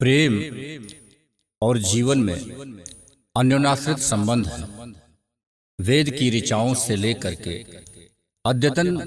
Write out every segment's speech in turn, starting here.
प्रेम और जीवन में अन्योन्याश्रित संबंध है। वेद की ऋचाओं से लेकर के अद्यतन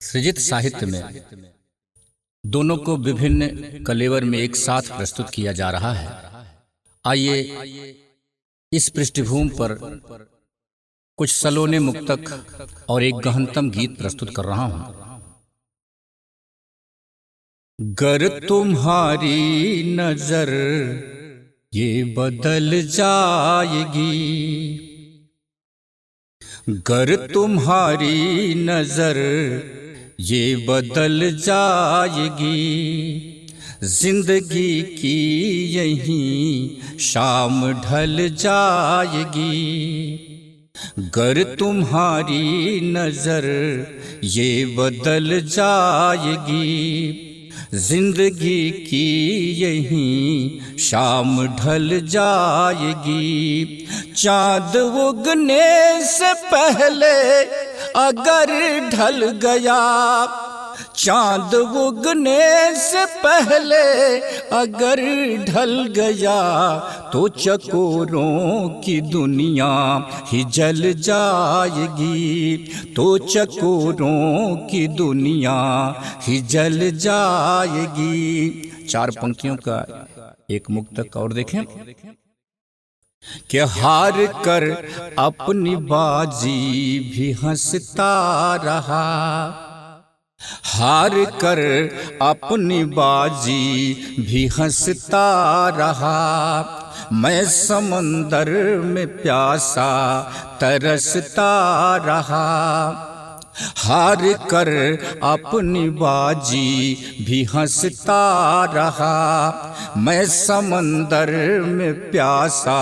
सृजित साहित्य में दोनों को विभिन्न कलेवर में एक साथ प्रस्तुत किया जा रहा है। आइए इस पृष्ठभूमि पर कुछ सलोने मुक्तक और एक गहनतम गीत प्रस्तुत कर रहा हूं। गर तुम्हारी नजर ये बदल जाएगी, गर तुम्हारी नजर ये बदल जाएगी, जिंदगी की यही शाम ढल जाएगी। गर तुम्हारी नजर ये बदल जाएगी, जिंदगी की यही शाम ढल जाएगी। चाँद उगने से पहले अगर ढल गया, चाँद उगने से पहले अगर ढल गया, तो चकोरों की दुनिया ही जल जाएगी, तो चकोरों की दुनिया ही जल जाएगी। चार पंक्तियों का एक मुक्तक और देखें कि हार कर अपनी बाजी भी हंसता रहा, हार कर अपनी बाजी भी हंसता रहा। मैं समंदर में प्यासा तरसता रहा, हार कर अपनी बाजी भी हंसता रहा। मैं समंदर में प्यासा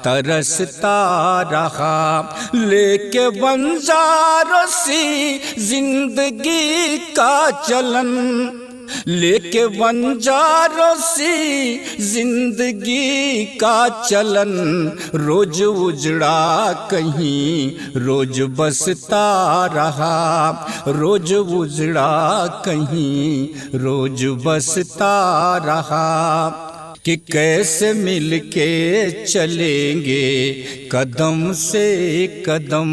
तरसता रहा, लेके बंजारों सी जिंदगी का चलन, लेके बंजारों सी जिंदगी का चलन। रोज उजड़ा कहीं रोज बसता रहा, रोज उजड़ा कहीं रोज बसता रहा। कि कैसे मिलके चलेंगे कदम से कदम,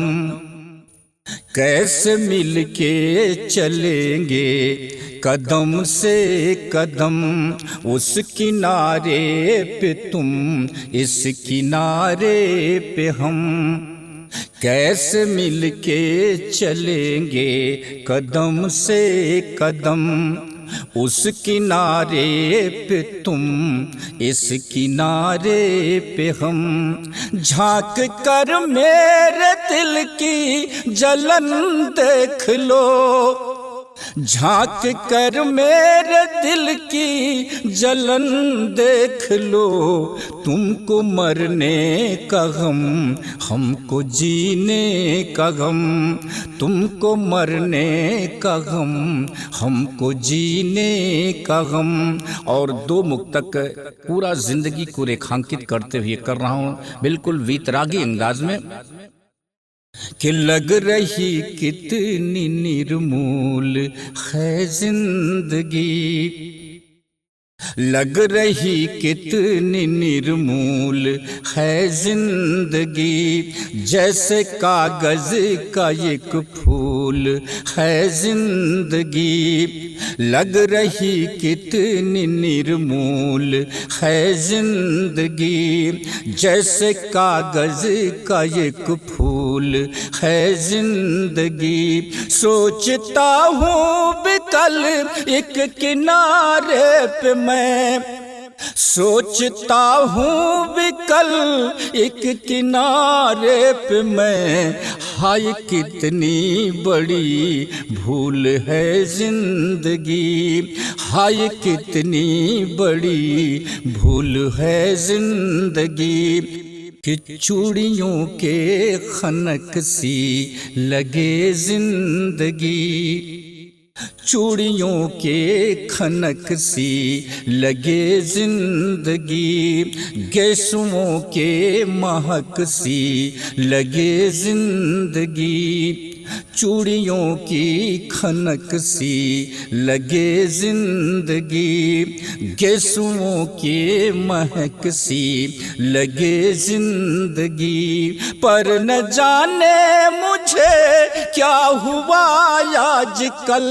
कैसे मिलके चलेंगे कदम से कदम। उस किनारे पे तुम, इस किनारे पे हम, कैसे मिलके चलेंगे कदम से कदम। उस किनारे पे तुम, इस किनारे पे हम। झांक कर मेरे दिल की जलन देख लो, झांक कर मेरे दिल की जलन देख लो। तुमको मरने का गम, हमको जीने का गम, तुमको मरने का गम, हमको जीने का गम। और दो मुक्तक पूरा जिंदगी को रेखांकित करते हुए कर रहा हूँ, बिल्कुल वीतरागी अंदाज में। कि लग रही कितनी निर्मूल है जिंदगी, लग रही कितनी निर्मूल है जिंदगी। जैसे कागज का एक फूल है जिंदगी, लग रही कितनी निर्मूल है जिंदगी। जैसे कागज का एक फूल है जिंदगी। सोचता हूँ बिकल एक किनारे पे मैं, सोचता हूँ बिकल एक किनारे पे मैं। हाय कितनी बड़ी भूल है जिंदगी, हाय कितनी बड़ी भूल है जिंदगी। कि चूड़ियों के खनक सी लगे जिंदगी, चूड़ियों के खनक सी लगे जिंदगी। गेसुओं के महक सी लगे जिंदगी। चूड़ियों की खनक सी लगे जिंदगी, गेसुओं के महक सी लगे जिंदगी। पर न जाने मुझे क्या हुआ आजकल,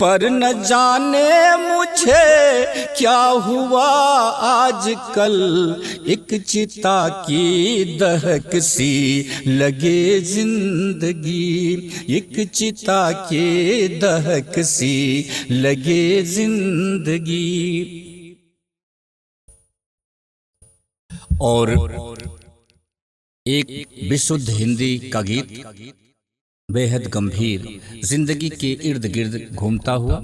पर न जाने मुझे क्या हुआ आजकल, एक चिता की दहक सी लगे जिंदगी, एक चिता के दहक सी लगे जिंदगी। और एक विशुद्ध हिंदी का गीत बेहद गंभीर जिंदगी के इर्द गिर्द घूमता हुआ।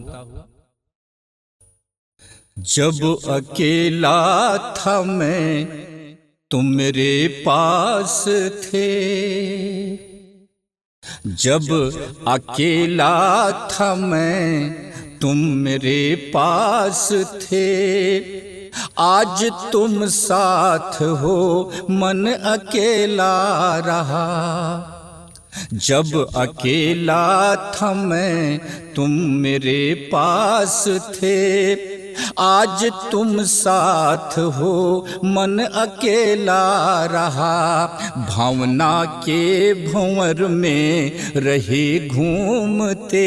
जब अकेला था मैं तुम मेरे पास थे, जब अकेला था मैं तुम मेरे पास थे, आज तुम साथ हो मन अकेला रहा। जब अकेला था मैं तुम मेरे पास थे, आज तुम साथ हो मन अकेला रहा। भावना के भंवर में रहे घूमते,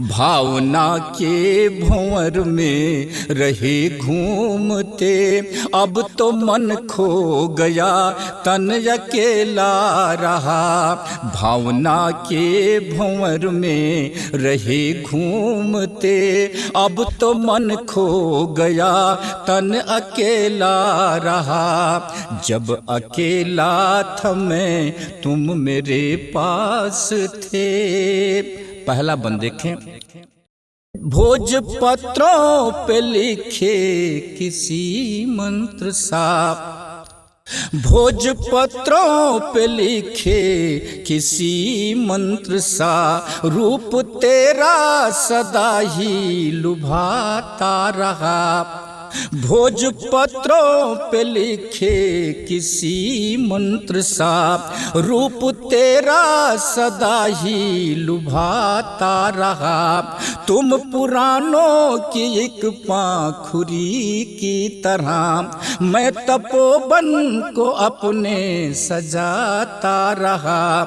भावना के भंवर में रहे घूमते, अब तो मन खो गया तन अकेला रहा। भावना के भंवर में रहे घूमते, अब तो मन खो गया तन अकेला रहा। जब अकेला था मैं तुम मेरे पास थे। पहला बंद देखें। भोजपत्रों पे लिखे किसी मंत्र सा, भोजपत्रों पे लिखे किसी मंत्र सा, रूप तेरा सदा ही लुभाता रहा। भोजपत्रों पे लिखे किसी मंत्र सा, रूप तेरा सदा ही लुभाता रहा। तुम पुरानों की एक पाखुरी की तरह, मैं तपोवन को अपने सजाता रहा।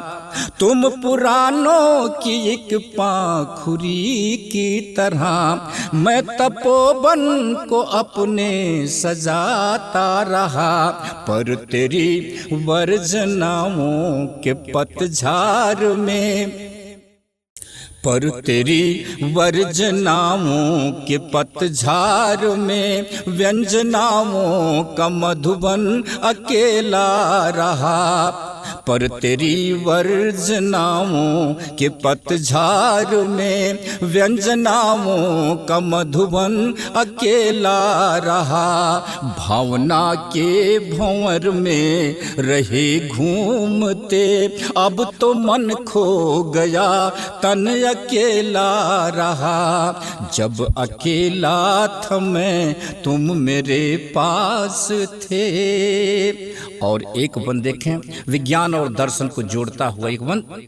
तुम पुरानों की एक पाखुरी की तरह, मैं तपोवन को अपने सजाता रहा। पर तेरी वर्जनाओं के पतझार में, पर तेरी वर्जनाओं के पतझार में, व्यंजनाओं का मधुबन अकेला रहा। पर तेरी वर्जनाओं के पतझार में, व्यंजनाओं का मधुबन अकेला रहा। भावना के भंवर में रहे घूमते, अब तो मन खो गया तन अकेला रहा। जब अकेला था मैं तुम मेरे पास थे। और एक बंद देखें, विज्ञान और दर्शन को जोड़ता हुआ एक बंद,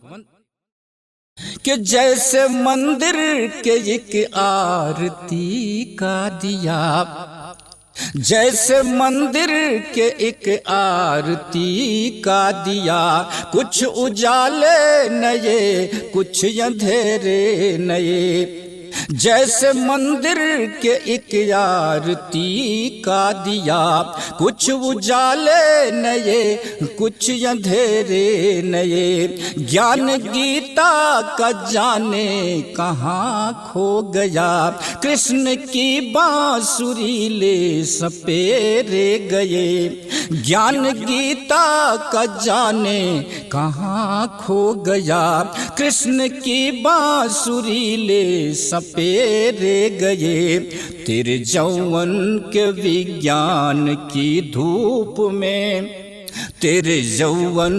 कि जैसे मंदिर के एक आरती का दिया, जैसे मंदिर के एक आरती का दिया, कुछ उजाले नए कुछ अंधेरे नए। जैसे मंदिर के एक आरती का दिया, कुछ उजाले नए कुछ अंधेरे नए। ज्ञान गीता का जाने कहाँ खो गया, कृष्ण की बांसुरी ले सपेरे गए। ज्ञान गीता का जाने कहाँ खो गया, कृष्ण की बांसुरी ले सपेरे गए। तेरे जौवन के विज्ञान की धूप में, तेरे यौवन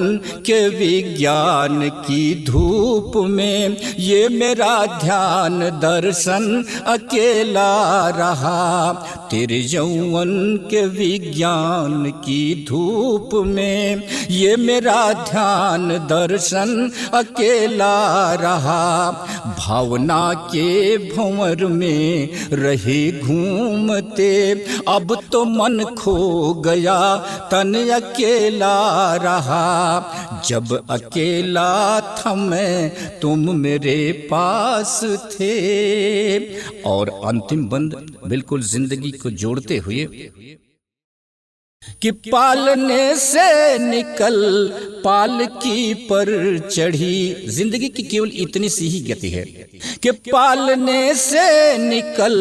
के विज्ञान की धूप में ये मेरा ध्यान दर्शन अकेला रहा। तेरे यौवन के विज्ञान की धूप में ये मेरा ध्यान दर्शन अकेला रहा। भावना के भंवर में रहे घूमते, अब तो मन खो गया तन अकेला रहा। जब अकेला था मैं तुम मेरे पास थे। और अंतिम बंद बिल्कुल जिंदगी को जोड़ते हुए कि पालने से निकल पालकी पर चढ़ी। जिंदगी की केवल इतनी सी ही गति है कि पालने से निकल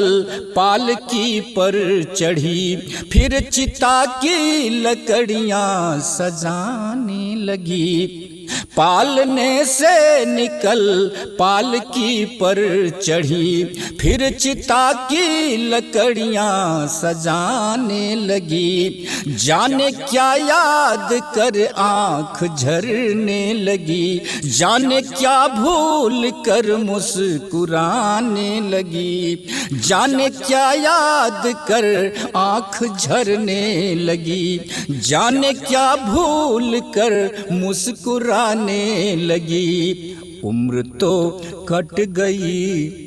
पालकी पर चढ़ी, फिर चिता की लकड़ियां सजाने लगी। पालने से निकल पालकी पर चढ़ी, फिर चिता की लकड़ियां सजाने लगी। जाने क्या याद कर आंख झरने लगी, जाने क्या भूल कर मुस्कुराने लगी। जाने क्या याद कर आंख झरने लगी, जाने क्या भूल कर मुस्कुराने लगी। उम्र तो कट गई,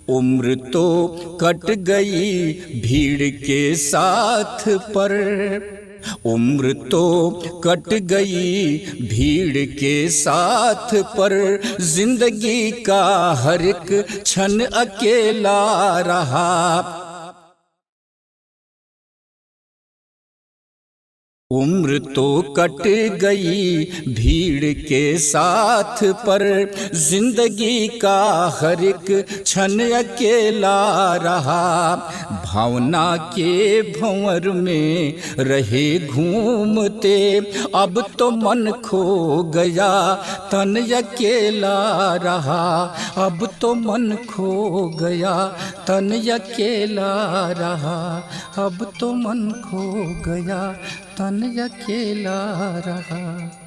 उम्र तो कट गई भीड़ के साथ पर। उम्र तो कट गई भीड़ के साथ पर, जिंदगी का हर एक क्षण अकेला रहा। उम्र तो कट गई भीड़ के साथ पर, जिंदगी का हर एक क्षण अकेला रहा। भावना के भंवर में रहे घूमते, अब तो मन खो गया तन अकेला रहा। अब तो मन खो गया तन अकेला रहा। अब तो मन खो गया तन अकेला रहा।